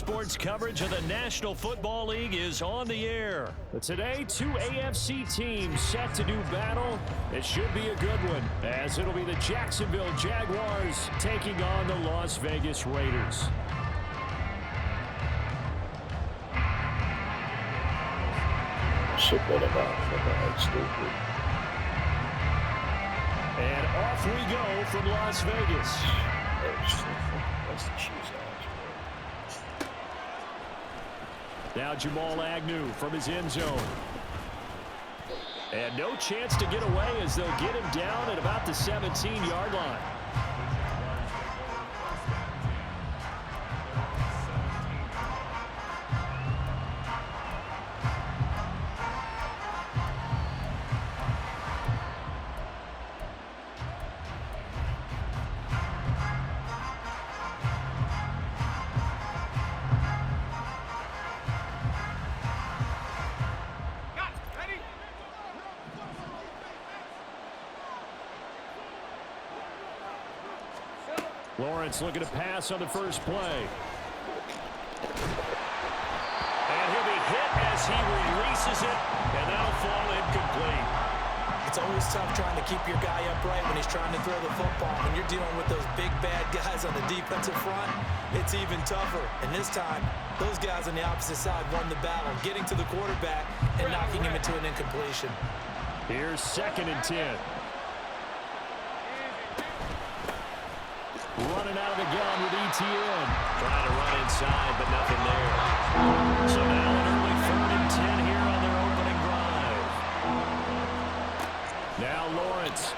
Sports coverage of the National Football League is on the air. But today, two AFC teams set to do battle. It should be a good one, as it'll be the Jacksonville Jaguars taking on the Las Vegas Raiders. And off we go from Las Vegas. Now Jamal Agnew from his end zone. And no chance to get away as they'll get him down at about the 17-yard line. Lawrence looking to pass on the first play. And he'll be hit as he releases it, and that'll fall incomplete. It's always tough trying to keep your guy upright when he's trying to throw the football. When you're dealing with those big, bad guys on the defensive front, it's even tougher. And this time, those guys on the opposite side won the battle, getting to the quarterback and knocking him into an incompletion. Here's 2nd and 10. Running out of the gun with ETN. Trying to run inside, but nothing there. So now an early 3rd and 10 here on their opening drive. Now Lawrence.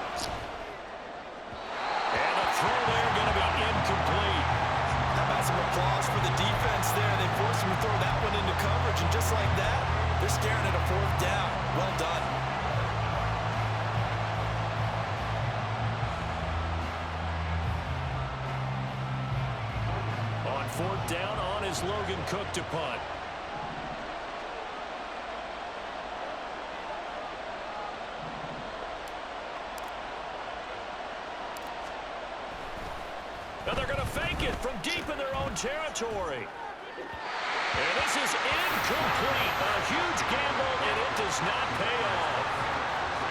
And the throw there going to be incomplete. How about some applause for the defense there? They forced him to throw that one into coverage, and just like that, they're staring at a 4th down. Well done. On 4th down on is Logan Cook to punt. Now they're going to fake it from deep in their own territory. And this is incomplete. A huge gamble, and it does not pay off.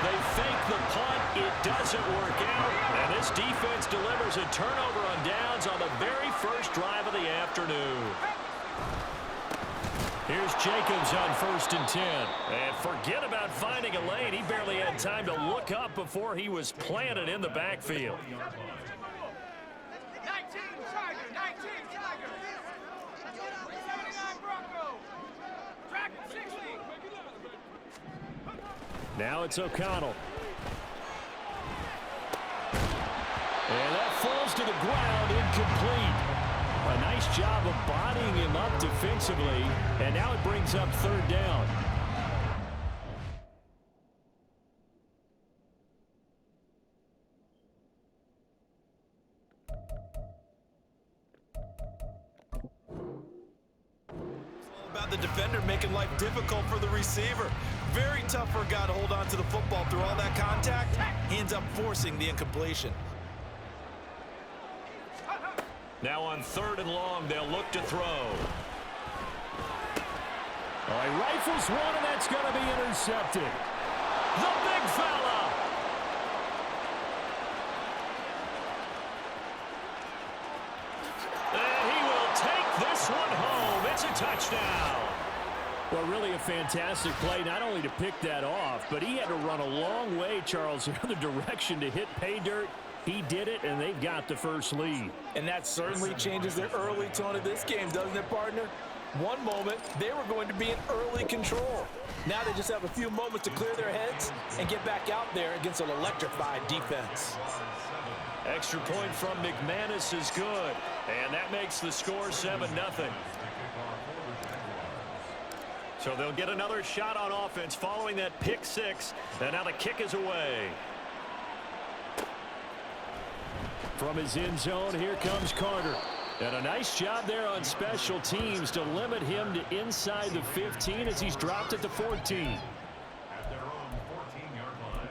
They fake the punt. It doesn't work out. And this defense delivers a turnover on downs on the very first drive of the afternoon. Here's Jacobs on 1st and 10. And forget about finding a lane. He barely had time to look up before he was planted in the backfield. 19 Tiger, 19 Tiger. 79 Bronco. Track 60. Now it's O'Connell. And that falls to the ground, incomplete. A nice job of bodying him up defensively, and now it brings up 3rd down. About the defender making life difficult for the receiver. Very tough for a guy to hold on to the football through all that contact. He ends up forcing the incompletion. Now on 3rd and long, they'll look to throw. All right, rifles one, and that's going to be intercepted. The big fella. And he will take this one home. It's a touchdown. Well, really a fantastic play, not only to pick that off, but he had to run a long way, Charles, the other direction to hit pay dirt. He did it, and they've got the first lead. And that certainly changes the early tone of this game, doesn't it, partner? One moment, they were going to be in early control. Now they just have a few moments to clear their heads and get back out there against an electrified defense. Extra point from McManus is good, and that makes the score 7-0. So they'll get another shot on offense following that pick 6, and now the kick is away. From his end zone, here comes Carter. And a nice job there on special teams to limit him to inside the 15 as he's dropped it to 14. At their own 14-yard line.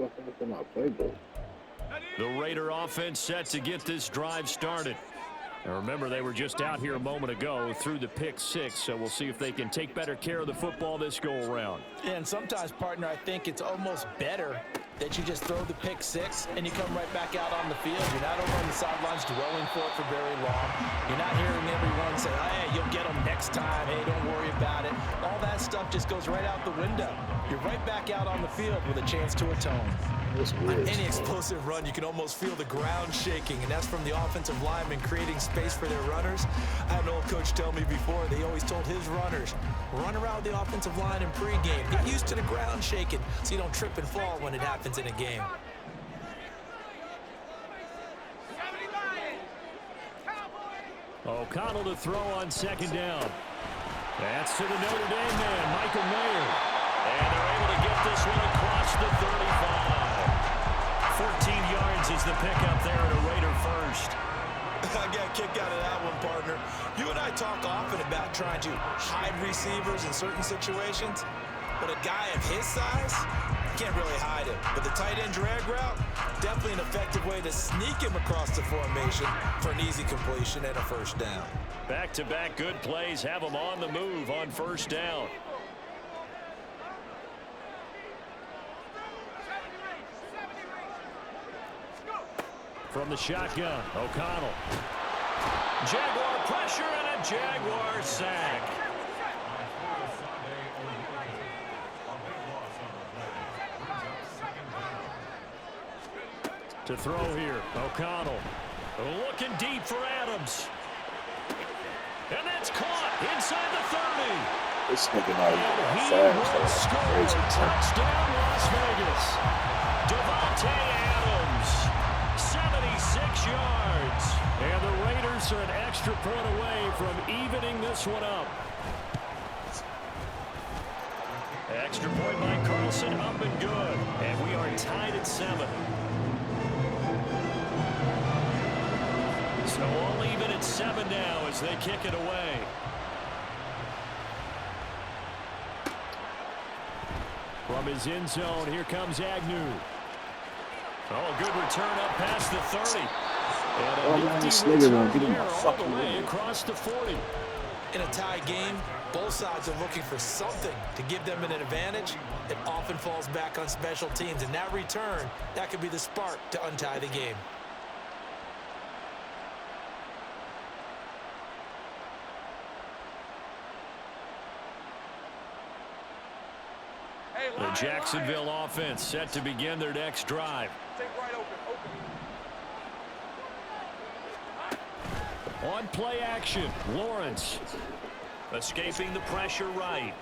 fucking look at my playbook. The Raider offense set to get this drive started. Now remember, they were just out here a moment ago through the pick six, so we'll see if they can take better care of the football this go-around. And sometimes, partner, I think it's almost better that you just throw the pick six and you come right back out on the field. You're not over on the sidelines dwelling for it for very long. You're not hearing everyone say, hey, you'll get them next time. Hey, don't worry about it. All that stuff just goes right out the window. You're right back out on the field with a chance to atone. On any explosive run, you can almost feel the ground shaking, and that's from the offensive linemen creating space for their runners. I had an old coach tell me before, they always told his runners, run around the offensive line in pregame. Get used to the ground shaking so you don't trip and fall when it happens in a game. O'Connell to throw on second down. That's to the Notre Dame man, Michael Mayer. And they're able to get this one across the 35. 14 yards is the pickup there at a Raider first. I got a kick out of that one, partner. You and I talk often about trying to hide receivers in certain situations, but a guy of his size, you can't really hide him. But the tight end drag route, definitely an effective way to sneak him across the formation for an easy completion and a first down. Back-to-back good plays have them on the move on first down. From the shotgun, O'Connell. Jaguar pressure and a Jaguar sack. To throw here, O'Connell. Looking deep for Adams. And that's caught inside the 30. This nigga not even And he fast. will That's score. crazy. Touchdown, Las Vegas. Devontae Adams, 76 yards. And the Raiders are an extra point away from evening this one up. Extra point by Carlson, up and good. And we are tied at 7. So all even at 7 now as they kick it away. From his end zone, here comes Agnew. Oh, good return up past the 30. And a this nifty nigga won't return get in my there all the fucking way way. across the 40. In a tie game, both sides are looking for something to give them an advantage. It often falls back on special teams, and that return, that could be the spark to untie the game. The Jacksonville offense set to begin their next drive. On play action, Lawrence. Escaping the pressure right.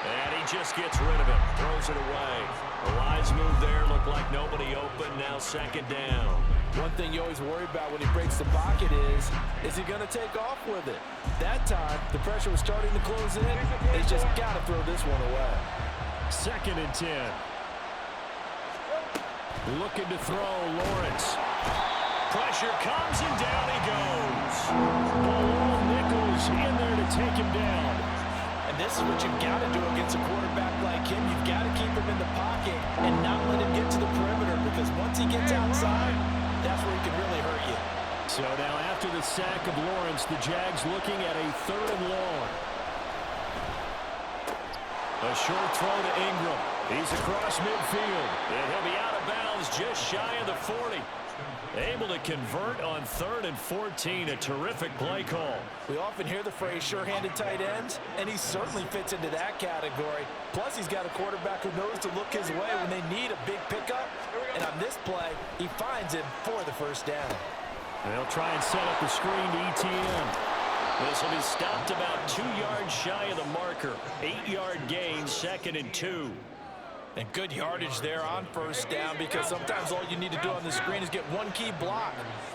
And he just gets rid of it. Throws it away. The wise move there. Looked like nobody open. Now second down. One thing you always worry about when he breaks the pocket is he going to take off with it? That time, the pressure was starting to close in. They just got to throw this one away. Second and 10. Looking to throw, Lawrence. Pressure comes and down he goes. Bilal Nichols in there to take him down. And this is what you've got to do against a quarterback like him. You've got to keep him in the pocket and not let him get to the perimeter, because once he gets outside, that's where he can really hurt you. So now after the sack of Lawrence, the Jags looking at a 3rd and long. A short throw to Ingram. He's across midfield. And he'll be out of bounds just shy of the 40. Able to convert on 3rd and 14. A terrific play call. We often hear the phrase sure-handed tight ends, and he certainly fits into that category. Plus, he's got a quarterback who knows to look his way when they need a big pickup. And on this play, he finds him for the first down. They'll try and set up the screen to ETN. This will be stopped about 2 yards shy of the marker. 8-yard gain, 2nd and 2. And good yardage there on first down, because sometimes all you need to do on the screen is get one key block.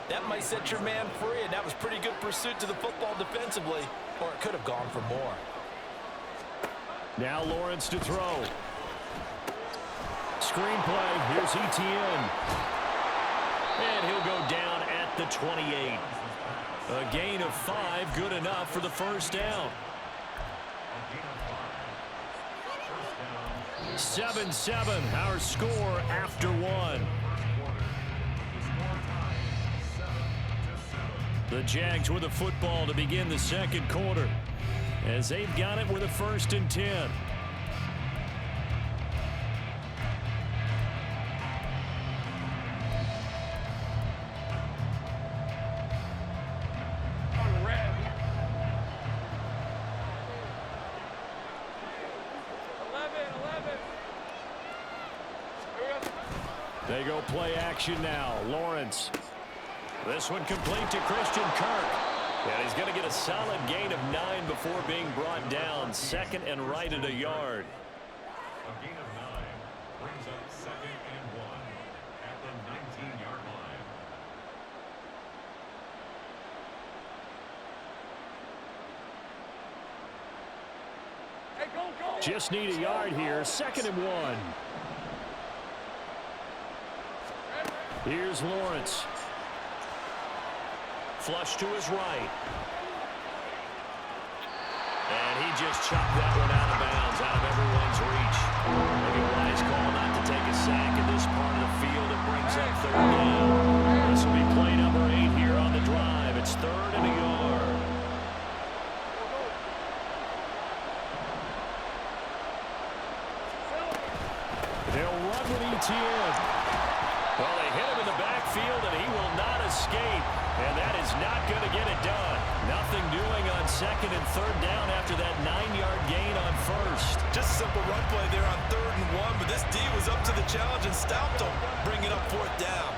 That might set your man free, and that was pretty good pursuit to the football defensively, or it could have gone for more. Now Lawrence to throw. Screen play, here's ETN. And he'll go down at the 28. A gain of 5, good enough for the first down. 7-7, our score after one. The Jags with the football to begin the second quarter, as they've got it with a 1st and 10. They go play action now. Lawrence. This one complete to Christian Kirk. And he's going to get a solid gain of 9 before being brought down. 2nd and right at a yard. A gain of 9 brings up 2nd and 1 at the 19-yard line. Hey, go. Just need a yard here. 2nd and 1. Here's Lawrence. Flush to his right. And he just chopped that one out of bounds, out of everyone's reach. Maybe a wise call not to take a sack in this part of the field. It brings up 3rd down. This will be play number 8 here on the drive. It's 3rd and a yard. They'll run with ETN. Well, they hit him in the backfield, and he will not escape. And that is not going to get it done. Nothing doing on 2nd and 3rd down after that 9-yard gain on 1st. Just a simple run play there on 3rd and 1, but this D was up to the challenge and stopped him, bringing up 4th down.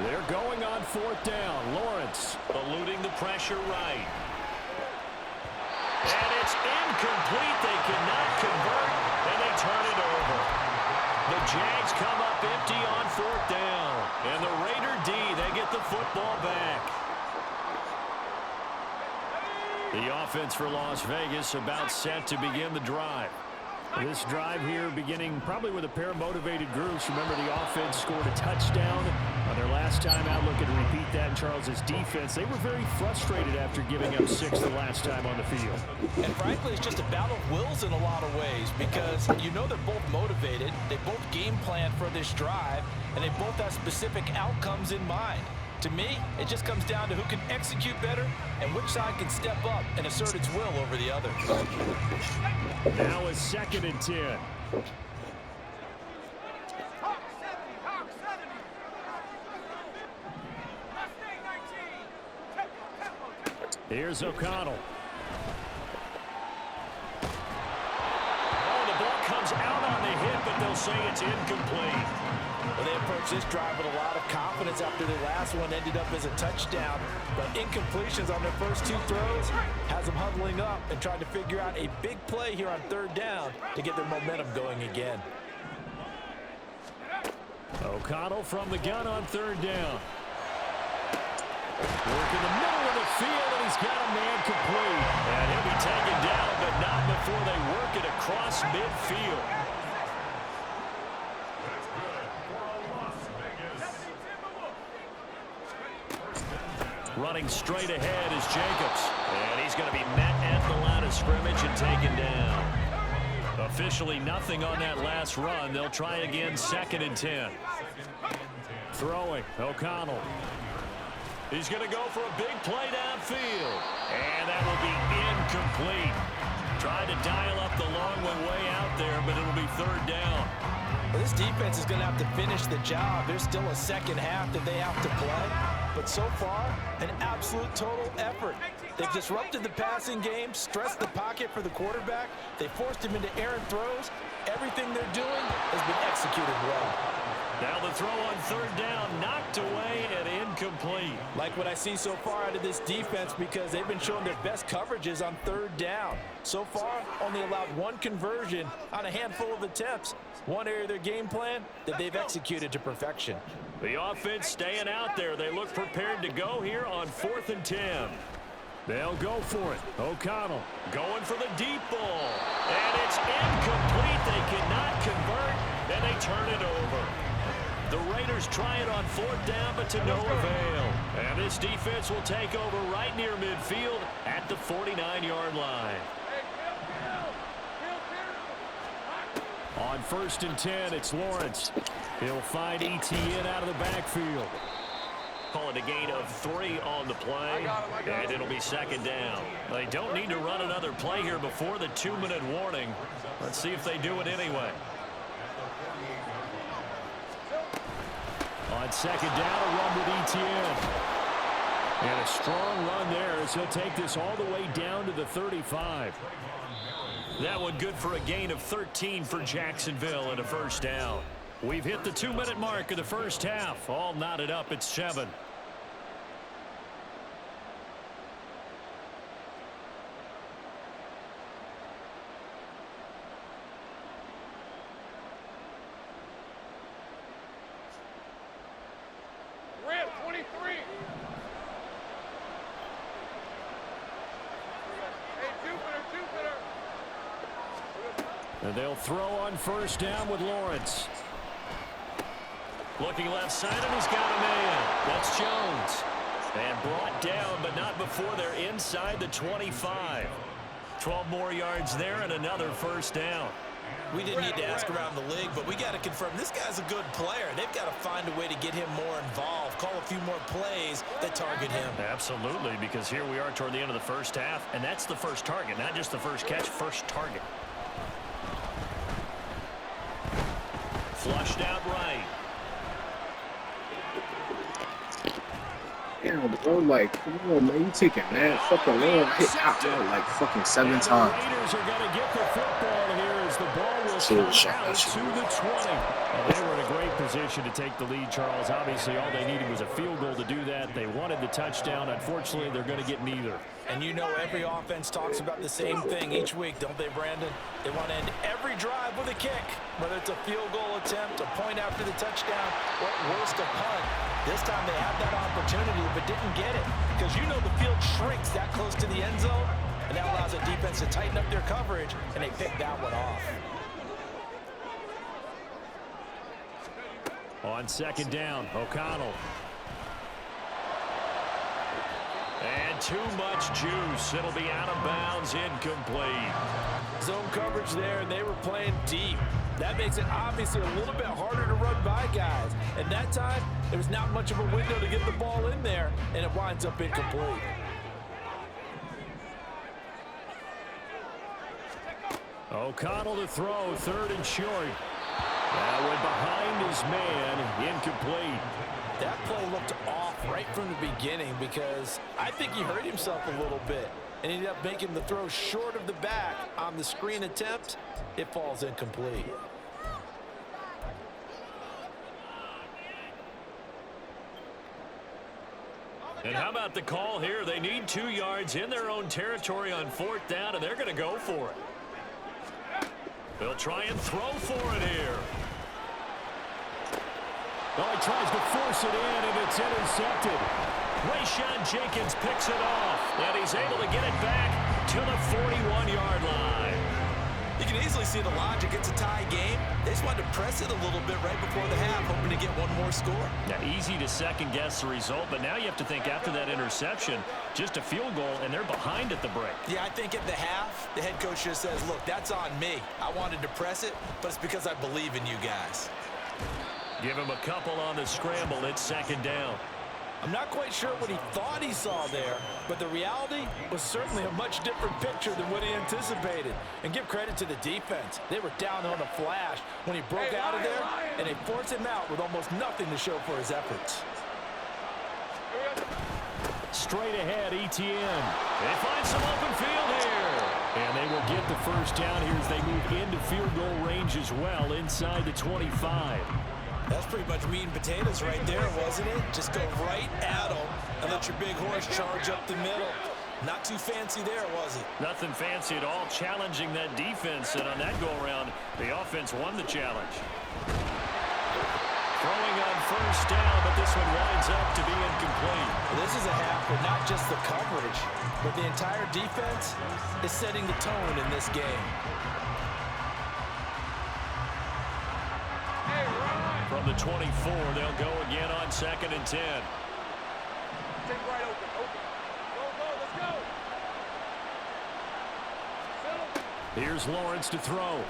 They're going on 4th down. Lawrence eluding the pressure right. And it's incomplete. They cannot convert, and they turn it over. The Jags come up empty on 4th down. And the Raider D, they get the football back. The offense for Las Vegas about set to begin the drive. This drive here beginning probably with a pair of motivated groups. Remember, the offense scored a touchdown on their last time out. Looking to repeat that in Charles's defense. They were very frustrated after giving up 6 the last time on the field. And frankly, it's just a battle of wills in a lot of ways, because you know they're both motivated. They both game plan for this drive, and they both have specific outcomes in mind. To me, it just comes down to who can execute better and which side can step up and assert its will over the other. Now it's 2nd and 10. Hawk 70. Mustang 19. Tempo. Here's O'Connell. Oh, the ball comes out on the hit, but they'll say it's incomplete. Well, they approached this drive with a lot of confidence after their last one ended up as a touchdown. But incompletions on their first 2 throws has them huddling up and trying to figure out a big play here on 3rd down to get their momentum going again. O'Connell from the gun on 3rd down. Work in the middle of the field, and he's got a man complete. And he'll be taken down, but not before they work it across midfield. Running straight ahead is Jacobs. And he's going to be met at the line of scrimmage and taken down. Officially nothing on that last run. They'll try again 2nd and 10. Throwing, O'Connell. He's going to go for a big play downfield. And that will be incomplete. Tried to dial up the long one way out there, but it'll be 3rd down. Well, this defense is going to have to finish the job. There's still a second half that they have to play. But so far, an absolute total effort. They've disrupted the passing game, stressed the pocket for the quarterback. They forced him into errant throws. Everything they're doing has been executed well. Now the throw on 3rd down, knocked away and incomplete. Like what I see so far out of this defense, because they've been showing their best coverages on 3rd down. So far, only allowed 1 conversion on a handful of attempts. One area of their game plan that they've executed to perfection. The offense staying out there. They look prepared to go here on 4th and 10. They'll go for it. O'Connell going for the deep ball. And it's incomplete. They cannot convert, and they turn it over. The Raiders try it on 4th down, but to no avail. And this defense will take over right near midfield at the 49-yard line. On 1st and 10, it's Lawrence. He'll find Etienne out of the backfield. Call it a gain of 3 on the play, and it'll be 2nd down. They don't need to run another play here before the 2-minute warning. Let's see if they do it anyway. On 2nd down, a run with Etienne. And a strong run there as he'll take this all the way down to the 35. That one good for a gain of 13 for Jacksonville and a 1st down. We've hit the 2-minute mark of the first half. All knotted up at 7. Red 23. Hey, Jupiter. And they'll throw on 1st down with Lawrence. Looking left side, and he's got a man. That's Jones. And brought down, but not before they're inside the 25. 12 more yards there and another 1st down. We didn't need to ask around the league, but we got to confirm this guy's a good player. They've got to find a way to get him more involved, call a few more plays that target him. Absolutely, because here we are toward the end of the first half, and that's the first target, not just the first catch, first target. Flushed out right. Damn, bro, like, come on, man, you taking that fucking long hit out there like fucking 7 times. The Raiders are going to get the football here as the ball will come out to the 20. Well, they were in a great position to take the lead, Charles. Obviously, all they needed was a field goal to do that. They wanted the touchdown. Unfortunately, they're going to get neither. And you know every offense talks about the same thing each week, don't they, Brandon? They want to end every drive with a kick, whether it's a field goal attempt, a point after the touchdown, or at worst, a punt. This time they had that opportunity but didn't get it because you know the field shrinks that close to the end zone, and that allows the defense to tighten up their coverage, and they picked that one off. On 2nd down, O'Connell. And too much juice. It'll be out of bounds, incomplete. Zone coverage there, and they were playing deep. That makes it obviously a little bit harder to run by guys. And that time, there was not much of a window to get the ball in there, and it winds up incomplete. O'Connell to throw, 3rd and short. That went behind his man, incomplete. That play looked off right from the beginning because I think he hurt himself a little bit and ended up making the throw short of the back on the screen attempt. It falls incomplete. And how about the call here? They need 2 yards in their own territory on 4th down, and they're going to go for it. They'll try and throw for it here. Well, he tries to force it in, and it's intercepted. Rayshawn Jenkins picks it off, and he's able to get it back to the 41-yard line. You can easily see the logic. It's a tie game. They just wanted to press it a little bit right before the half, hoping to get one more score. Now, easy to second-guess the result, but now you have to think after that interception, just a field goal, and they're behind at the break. Yeah, I think at the half, the head coach just says, look, that's on me. I wanted to press it, but it's because I believe in you guys. Give him a couple on the scramble. It's 2nd down. I'm not quite sure what he thought he saw there, but the reality was certainly a much different picture than what he anticipated. And give credit to the defense. They were down on a flash when he broke out of there, and they forced him out with almost nothing to show for his efforts. Straight ahead, Etienne. They find some open field here. And they will get the 1st down here as they move into field goal range as well inside the 25. That's pretty much meat and potatoes right there, wasn't it? Just go right at them and let your big horse charge up the middle. Not too fancy there, was it? Nothing fancy at all, challenging that defense. And on that go-around, the offense won the challenge. Throwing on 1st down, but this one winds up to be incomplete. Well, this is a half where not just the coverage, but the entire defense is setting the tone in this game. From the 24, they'll go again on 2nd and 10. Take right open. Open. Go, let's go. Settle. Here's Lawrence to throw.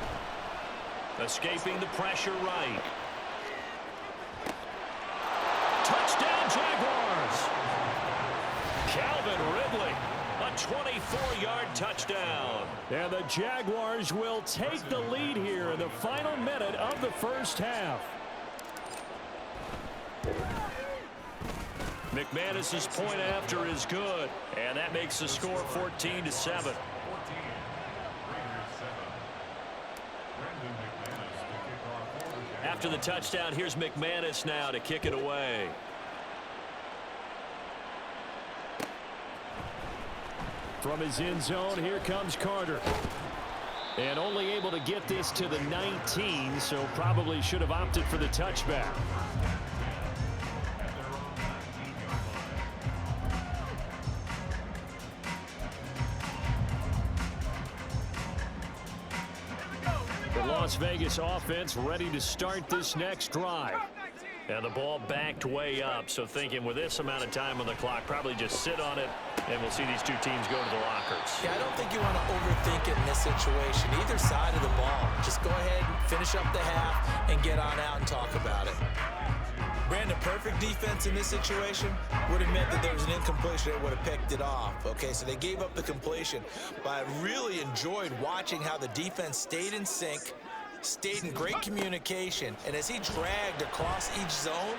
Escaping the pressure right. Touchdown, Jaguars. Calvin Ridley, a 24-yard touchdown. And the Jaguars will take the lead here in the final minute of the first half. McManus's point after is good, and that makes the score 14-7. After the touchdown, here's McManus now to kick it away. From his end zone, here comes Carter. And only able to get this to the 19, so probably should have opted for the touchback. The Las Vegas offense ready to start this next drive. And the ball backed way up, so thinking with this amount of time on the clock, probably just sit on it, and we'll see these two teams go to the lockers. Yeah, I don't think you want to overthink it in this situation. Either side of the ball. Just go ahead and finish up the half and get on out and talk about it. Brandon, perfect defense in this situation would have meant that there was an incompletion. They would have picked it off. Okay, so they gave up the completion. But I really enjoyed watching how the defense stayed in sync, stayed in great communication, and as he dragged across each zone,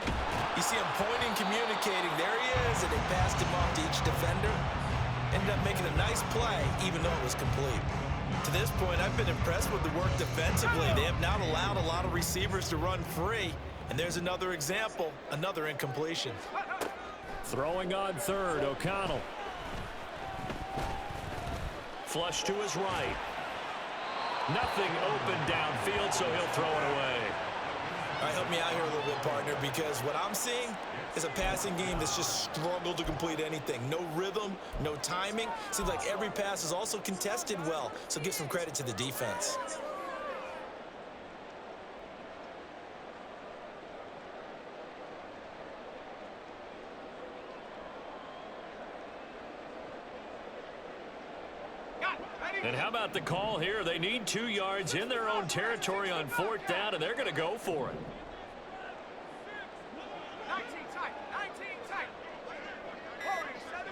you see him pointing, communicating. There he is, and they passed him off to each defender. Ended up making a nice play, even though it was complete. To this point, I've been impressed with the work defensively. They have not allowed a lot of receivers to run free. And there's another example, another incompletion. Throwing on third, O'Connell. Flush to his right. Nothing open downfield, so he'll throw it away. All right, help me out here a little bit, partner, because what I'm seeing is a passing game that's just struggled to complete anything. No rhythm, no timing. Seems like every pass is also contested well, so give some credit to the defense. And how about the call here? They need 2 yards in their own territory on 4th down, and they're going to go for it. 19 tight. 19 tight. 40, 70.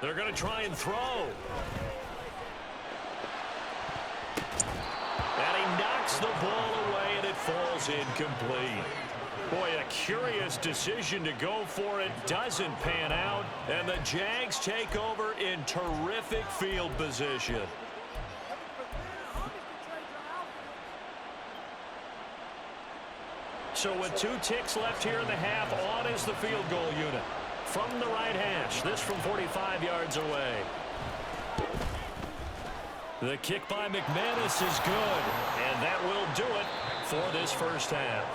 They're going to try and throw. And he knocks the ball away, and it falls incomplete. Boy, a curious decision to go for it. Doesn't pan out. And the Jags take over in terrific field position. So with 2 ticks left here in the half, on is the field goal unit. From the right hash, this from 45 yards away. The kick by McManus is good. And that will do it for this first half.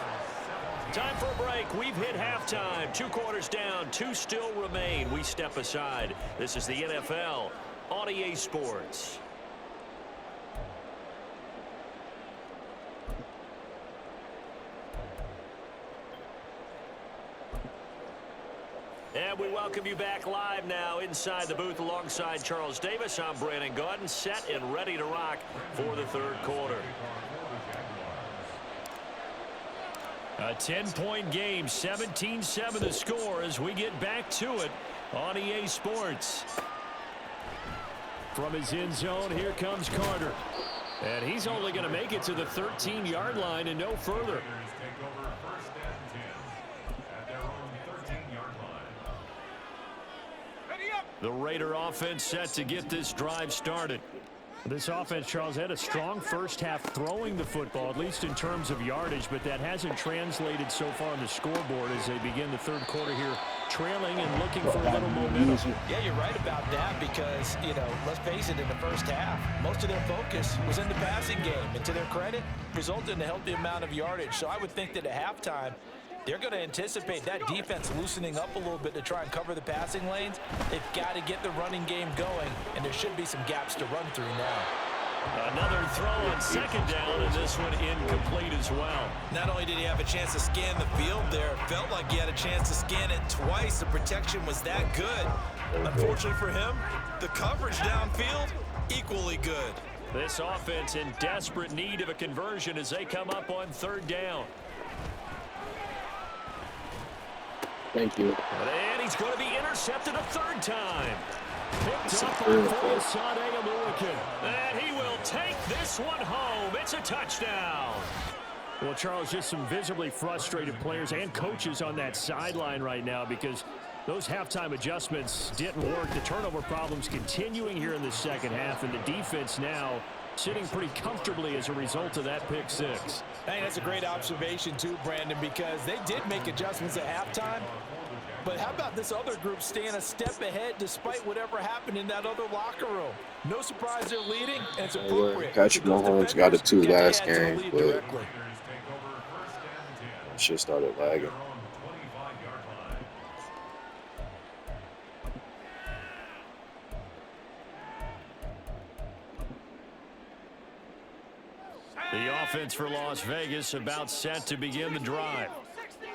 Time for a break. We've hit halftime. 2 quarters down. 2 still remain. We step aside. This is the NFL on EA Sports. And we welcome you back live now inside the booth alongside Charles Davis. I'm Brandon Gaudin, set and ready to rock for the 3rd quarter. A 10-point game, 17-7 the score as we get back to it on EA Sports. From his end zone, here comes Carter. And he's only going to make it to the 13-yard line and no further. The Raider offense set to get this drive started. This offense, Charles, had a strong first half throwing the football, at least in terms of yardage, but that hasn't translated so far on the scoreboard as they begin the 3rd quarter here, trailing and looking for a little momentum. Yeah, you're right about that because, let's face it, in the first half, most of their focus was in the passing game. And to their credit, resulted in a healthy amount of yardage. So I would think that at halftime, they're going to anticipate that defense loosening up a little bit to try and cover the passing lanes. They've got to get the running game going, and there should be some gaps to run through now. Another throw on second down, and this one incomplete as well. Not only did he have a chance to scan the field there, it felt like he had a chance to scan it twice. The protection was that good. Unfortunately for him, the coverage downfield, equally good. This offense in desperate need of a conversion as they come up on third down. Thank you. And he's going to be intercepted a third time. Picked up by third. Foyesade Oluokun. And he will take this one home. It's a touchdown. Well, Charles, just some visibly frustrated players and coaches on that sideline right now because those halftime adjustments didn't work. The turnover problems continuing here in the second half, and the defense now sitting pretty comfortably as a result of that pick six. I think that's a great observation too, Brandon, because they did make adjustments at halftime. But how about this other group staying a step ahead despite whatever happened in that other locker room? No surprise they're leading, and it's appropriate. Patrick Mahomes got it too Defenders last got to add to the game, lead but directly. shit started lagging. The offense for Las Vegas about set to begin the drive.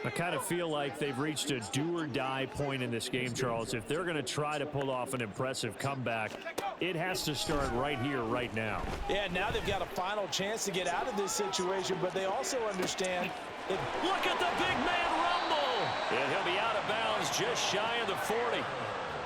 I kind of feel like they've reached a do-or-die point in this game, Charles. If they're going to try to pull off an impressive comeback, it has to start right here, right now. Yeah, now they've got a final chance to get out of this situation, but they also understand that. Look at the big man rumble. And he'll be out of bounds just shy of the 40.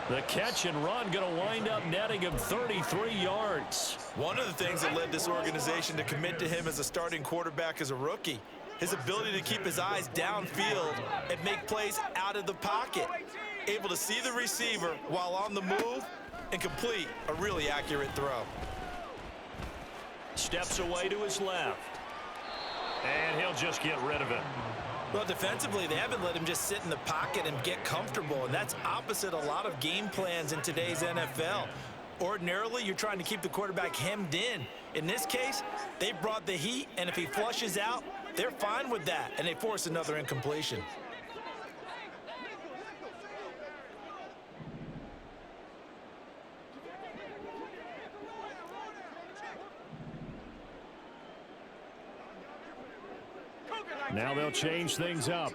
The catch and run going to wind up netting him 33 yards. One of the things that led this organization to commit to him as a starting quarterback as a rookie, his ability to keep his eyes downfield and make plays out of the pocket. Able to see the receiver while on the move and complete a really accurate throw. Steps away to his left. And he'll just get rid of it. Well, defensively, they haven't let him just sit in the pocket and get comfortable, and that's opposite a lot of game plans in today's NFL. Ordinarily, you're trying to keep the quarterback hemmed in. In this case, they brought the heat, and if he flushes out, they're fine with that, and they force another incompletion. Now they'll change things up.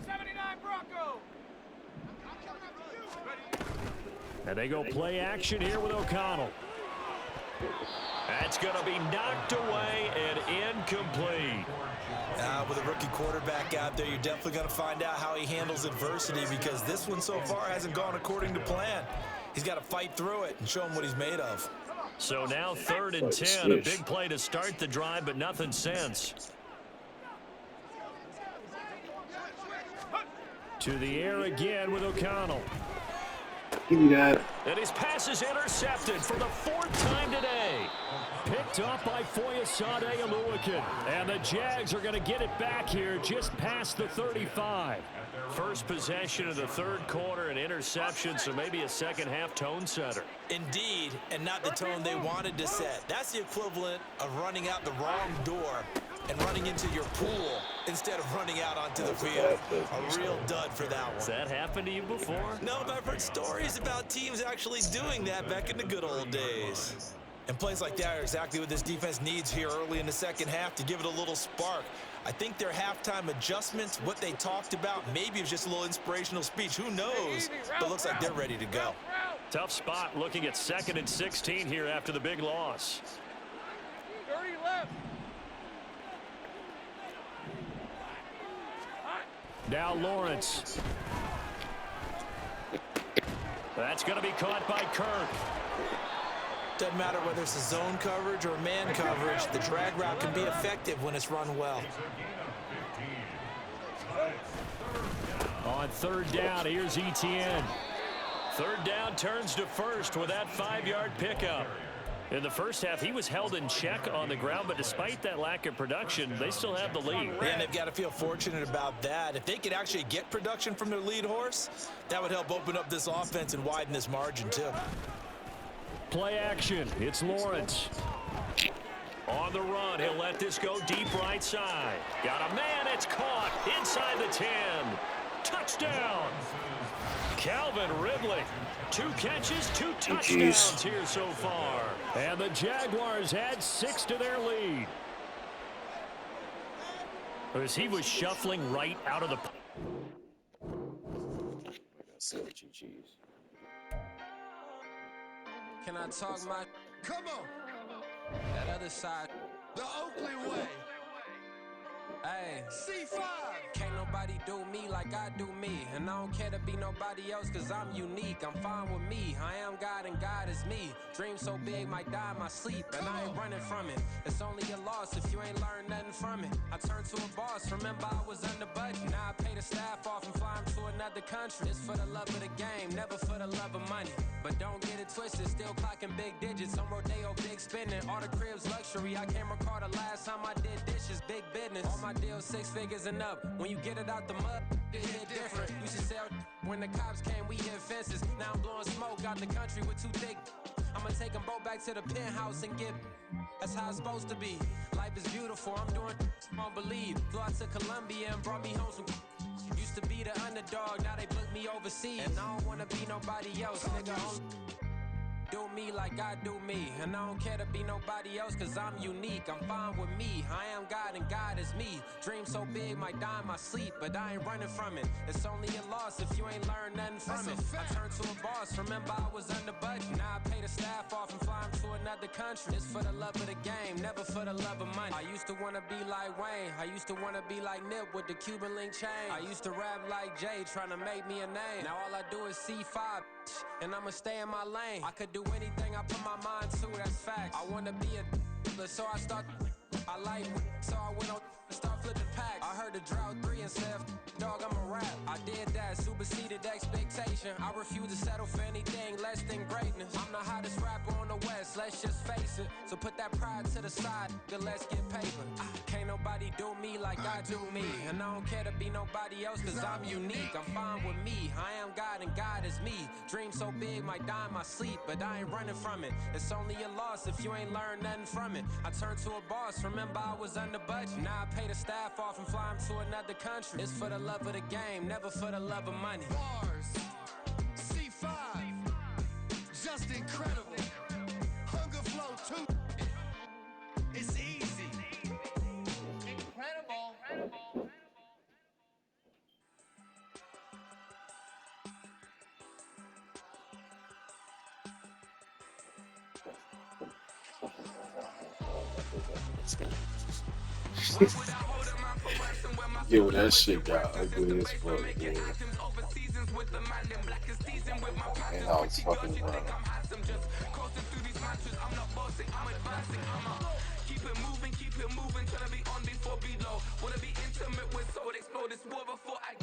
79 Bronco. And they go play action here with O'Connell. That's going to be knocked away and incomplete. With a rookie quarterback out there, you're definitely going to find out how he handles adversity because this one so far hasn't gone according to plan. He's got to fight through it and show him what he's made of. So now 3rd and 10, a big play to start the drive, but nothing since. To the air again with O'Connell. Give me that. And his pass is intercepted for the 4th time today. Picked up by Foyesade Oluokun. And the Jags are going to get it back here just past the 35. First possession of the 3rd quarter, an interception, so maybe a second-half tone setter. Indeed, and not the tone they wanted to set. That's the equivalent of running out the wrong door and running into your pool instead of running out onto the field. A real dud for that one. Has that happened to you before? No, but I've heard stories about teams actually doing that back in the good old days. And plays like that are exactly what this defense needs here early in the second half to give it a little spark. I think their halftime adjustments, what they talked about, maybe it was just a little inspirational speech. Who knows? But looks like they're ready to go. Tough spot looking at 2nd and 16 here after the big loss. 30 left. Now Lawrence. That's going to be caught by Kirk. Doesn't matter whether it's a zone coverage or man coverage, the drag route can be effective when it's run well. On 3rd down, here's Etienne. 3rd down turns to 1st with that 5-yard pickup. In the first half, he was held in check on the ground, but despite that lack of production, they still have the lead. And they've got to feel fortunate about that. If they could actually get production from their lead horse, that would help open up this offense and widen this margin too. Play action. It's Lawrence. On the run, he'll let this go deep right side. Got a man, it's caught inside the 10. Touchdown. Calvin Ridley. 2 catches, 2 touchdowns here so far. And the Jaguars add 6 to their lead. As he was shuffling right out of the... GG's. Can I talk my... Come on! That other side. The Oakley way. Hey, C5. Can't nobody do me like I do me. And I don't care to be nobody else cause I'm unique. I'm fine with me. I am God and God is me. Dream so big might die in my sleep. And I ain't running from it. It's only a loss if you ain't learned nothing from it. I turned to a boss. Remember I was under budget. Now I pay the staff off and fly them to another country. It's for the love of the game, never for the love of money. But don't get it twisted, still clocking big digits. On Rodeo, big spending. All the cribs luxury. I can't recall the last time I did dishes. Big business. All my deals 6 figures and up. When you get it out the mud, it hit different. Used to sell when the cops came, we hit fences. Now I'm blowing smoke out the country with 2 thick. I'ma take them both back to the penthouse and get. That's how it's supposed to be. Life is beautiful, I'm doing won't believe. Flew out to Colombia and brought me home some. Used to be the underdog, now they book me overseas. And I don't wanna be nobody else, nigga. Do me like I do me. And I don't care to be nobody else cause I'm unique. I'm fine with me. I am God and God is me. Dream so big might die in my sleep, but I ain't running from it. It's only a loss if you ain't learned nothing from it. I turned to a boss, remember I was under budget. Now I pay the staff off and fly them to another country. It's for the love of the game, never for the love of money. I used to wanna be like Wayne. I used to wanna be like Nip with the Cuban link chain. I used to rap like Jay, trying to make me a name. Now all I do is C5, and I'ma stay in my lane. I could do anything I put my mind to, that's facts. I wanna be a so I start. I like so I went on and start flipping packs. I heard the drought 3 and said, dog, I'm a rap. I did that, superseded expectation. I refuse to settle for anything less than greatness. I'm the hottest rapper on the West, let's just face it. So put that pride to the side, then let's get paper. Can't nobody do me like I do me. And I don't care to be nobody else cause I'm unique. I'm fine with me, I am God and God is me. Dream so big might die in my sleep, but I ain't running from it. It's only a loss if you ain't learned nothing from it. I turned to a boss, remember I was under budget. Now I pay the staff off and fly them to another country. It's for the love of the game, never for the love of money. Bars, C5, just incredible. Hunger flow 2, it's easy. Incredible. Yo, that shit got ugly as fuck, dude. And I was fucking wrong. Keep it moving, tryna be on before below. Wanna be intimate with soul, explode this war before I go.